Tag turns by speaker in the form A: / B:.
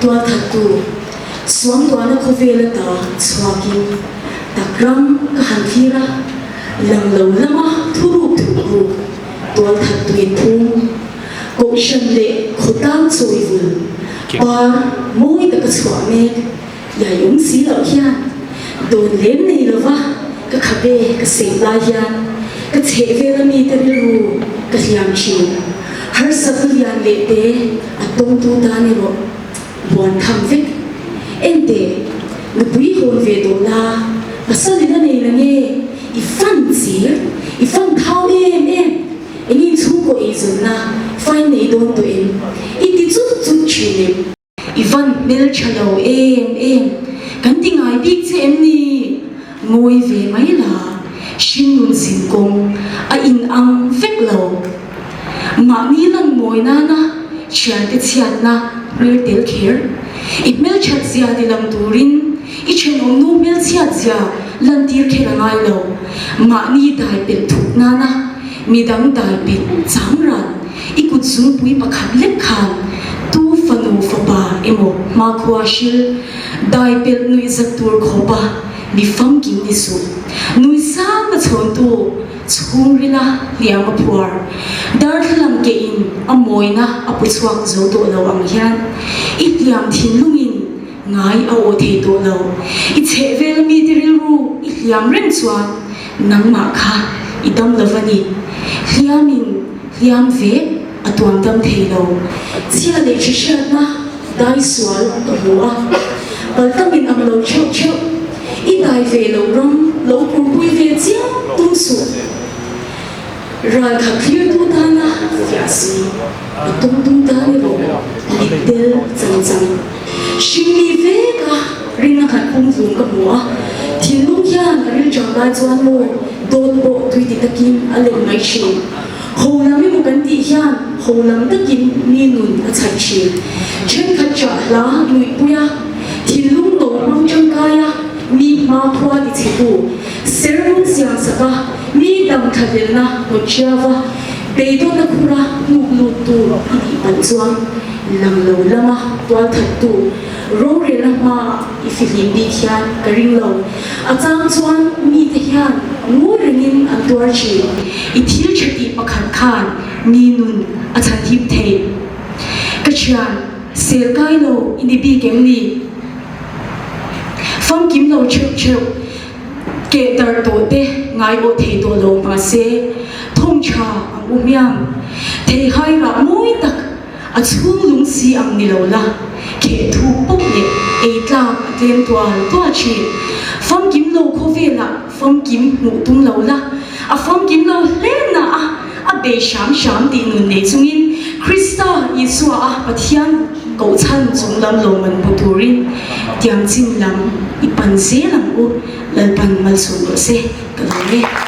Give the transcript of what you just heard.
A: tua thatu suam tua na khovela ta chwakin takram ka hanthira langlo lama thuru thuru tua thatu thum ko shamle khotam choivul par moi ta ka chwame ya yung si lo hian don lem nei lova ka khabe ka seila hian ka chevela mi te ru ka hiam chi har safian le te atong tu ta ni ro buan tham vek ente na pui hon ve do la pasalina nei la nge I fan zir I fan thau em engin chu ko e zona fai nei don to em I ti chu chu chine I fan mel chalo em kan tingai big che em ni ngoi ve mai la shin nun sin kong a in ang vek lo ma ni lang moi na chian te chian na mel tel kher I mel chat zia di lam turin I chen ong nu mel chiat zia lan tir kher ngai lo ma ni dai pel thuk na mi dang dai pel chang ran I kut sung pui pakhat lek khan tu fanu fa ba emo ma khwa shil dai pel nui zak tur khoba mi fam kim ni su nui sa na chon tu chung rila liam apur dar thlam ke in amoina apuchwak zo to lo ang hian I liam thin lungin ngai a o the to lo I chevel mi tiril ru I liam ren chuan nang ma kha I dam lovani liam ve atuam dam thei lo chia le chi shat na dai swal to hoa bal tamin am lo chok I dai ve lo rom lo pur pui ve chia tum su rai kha clear tu ta na yasi tum ta ni ro lidel chang shimi ve ka rina khat pum zum ka mua thilung hian ril chang lai chuan mo dot bo tui ti takin ale mai chi holam mi mo kan ti hian holam takin ni nun a chai chi chen khat cha la nui puya thilung lo mang chang kaya mi ma khwa ti chipu serung siang saka mi dam khavel na no chiava beidon na khura nu tu I pan chuan lang lo lama twal that tu ro re lama I filin bi hian karing lo achang chuan mi te hian mu ringin an twar chi I thil chati pakhat khan mi nun a chan hip thei ka chian sel kai lo ini bi kem ni fam kim lo cheu ke dar to te ngai o thei to lo ma se thong cha ang umyang thei hai ra moi tak a chung lung si ang ni lo la ke thu pok le e tla tlem to chi fam kim lo kho ve la fam kim mu tum lo la a fam kim lo le na a be sham ti nun ne chungin Krista Yesua a pathian ko chan chung lam lo man puturin tiam chin lam I pan se lam u lal pan mal sun se ka lo